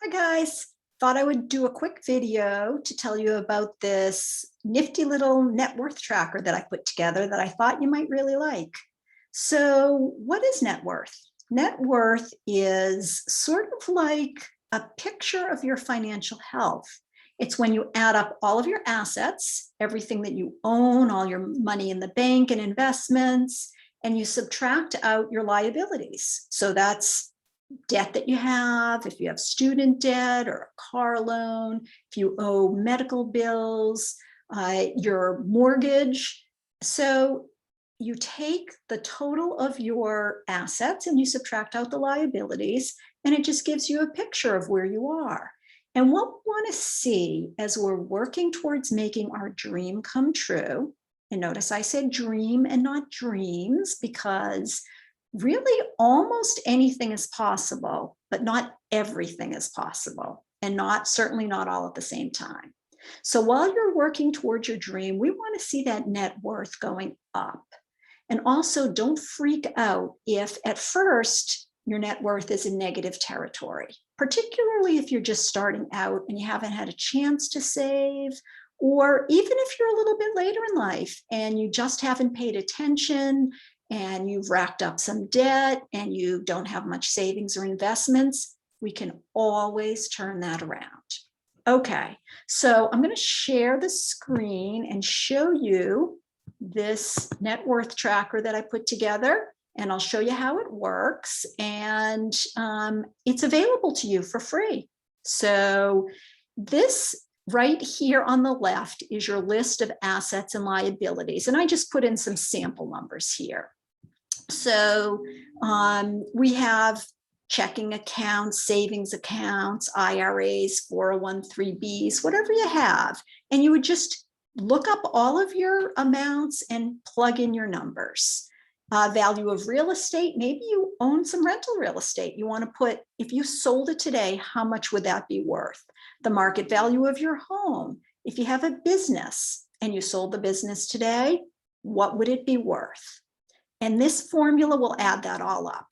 Hi guys, thought I would do a quick video to tell you about this nifty little net worth tracker that I put together that I thought you might really like. So what is net worth? Net worth is sort of like a picture of your financial health. It's when you add up all of your assets, everything that you own, all your money in the bank and investments, and you subtract out your liabilities. So that's debt that you have, if you have student debt or a car loan, if you owe medical bills, your mortgage. So you take the total of your assets and you subtract out the liabilities, and it just gives you a picture of where you are. And what we want to see as we're working towards making our dream come true, and notice I said dream and not dreams, because really almost anything is possible, but not everything is possible, and certainly not all at the same time. So while you're working towards your dream, we want to see that net worth going up. And also, don't freak out if at first your net worth is in negative territory, particularly if you're just starting out and you haven't had a chance to save, or even if you're a little bit later in life and you just haven't paid attention and you've racked up some debt and you don't have much savings or investments. We can always turn that around. Okay, so I'm going to share the screen and show you this net worth tracker that I put together, and I'll show you how it works, and it's available to you for free. So this right here on the left is your list of assets and liabilities, and I just put in some sample numbers here. So we have checking accounts, savings accounts, IRAs, 401(k)(3)Bs, whatever you have. And you would just look up all of your amounts and plug in your numbers. Value of real estate, maybe you own some rental real estate. You want to put, if you sold it today, how much would that be worth? The market value of your home. If you have a business and you sold the business today, what would it be worth? And this formula will add that all up.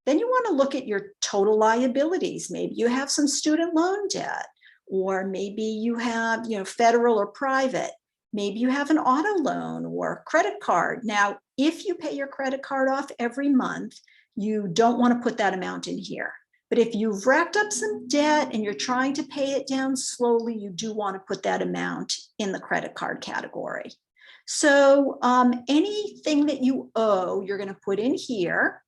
Then you want to look at your total liabilities. Maybe you have some student loan debt, or maybe you have, federal or private. Maybe you have an auto loan or credit card. Now, if you pay your credit card off every month, you don't want to put that amount in here. But if you've racked up some debt and you're trying to pay it down slowly, you do want to put that amount in the credit card category. So anything that you owe, you're going to put in here,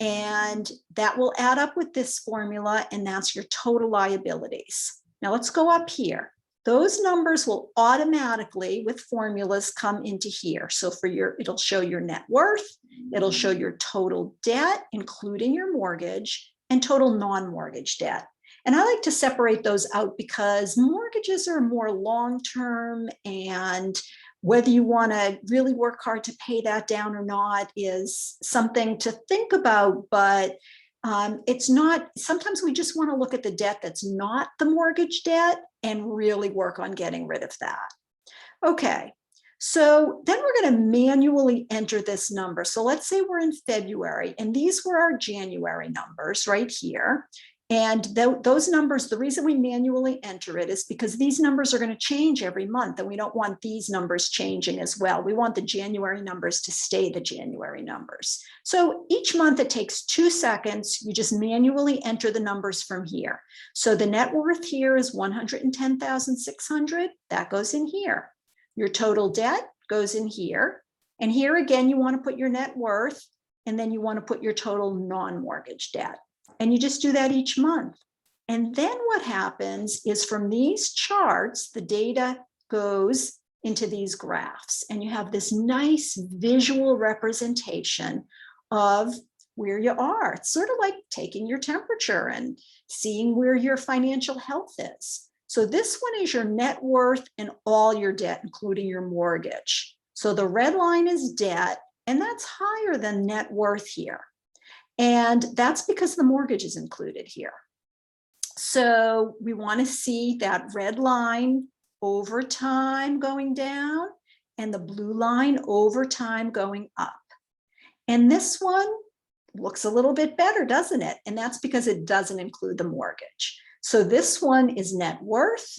and that will add up with this formula, and that's your total liabilities. Now let's go up here. Those numbers will automatically, with formulas, come into here. So it'll show your net worth, it'll show your total debt, including your mortgage, and total non-mortgage debt. And I like to separate those out because mortgages are more long-term, and whether you want to really work hard to pay that down or not is something to think about, but it's not. Sometimes we just want to look at the debt that's not the mortgage debt and really work on getting rid of that. Okay, so then we're going to manually enter this number. So let's say we're in February, and these were our January numbers right here. And those numbers, the reason we manually enter it is because these numbers are going to change every month, and we don't want these numbers changing as well. We want the January numbers to stay the January numbers. So each month it takes 2 seconds. You just manually enter the numbers from here. So the net worth here is $110,600. That goes in here. Your total debt goes in here. And here again, you want to put your net worth, and then you want to put your total non-mortgage debt. And you just do that each month. And then what happens is from these charts, the data goes into these graphs, and you have this nice visual representation of where you are. It's sort of like taking your temperature and seeing where your financial health is. So this one is your net worth and all your debt, including your mortgage. So the red line is debt, and that's higher than net worth here. And that's because the mortgage is included here. So we want to see that red line over time going down and the blue line over time going up. And this one looks a little bit better, doesn't it? And that's because it doesn't include the mortgage. So this one is net worth,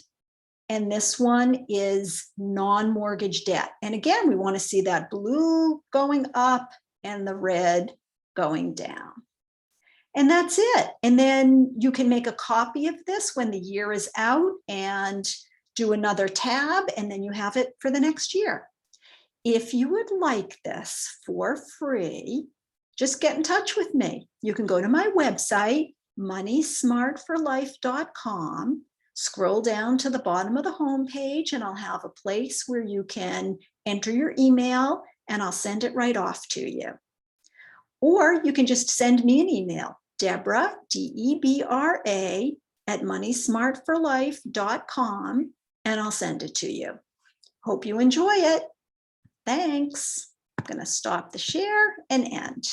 and this one is non-mortgage debt. And again, we want to see that blue going up and the red going down. And that's it. And then you can make a copy of this when the year is out and do another tab, and then you have it for the next year. If you would like this for free, just get in touch with me. You can go to my website, moneysmartforlife.com, scroll down to the bottom of the homepage, and I'll have a place where you can enter your email and I'll send it right off to you. Or you can just send me an email, Deborah, D-E-B-R-A, at moneysmartforlife.com, and I'll send it to you. Hope you enjoy it. Thanks. I'm going to stop the share and end.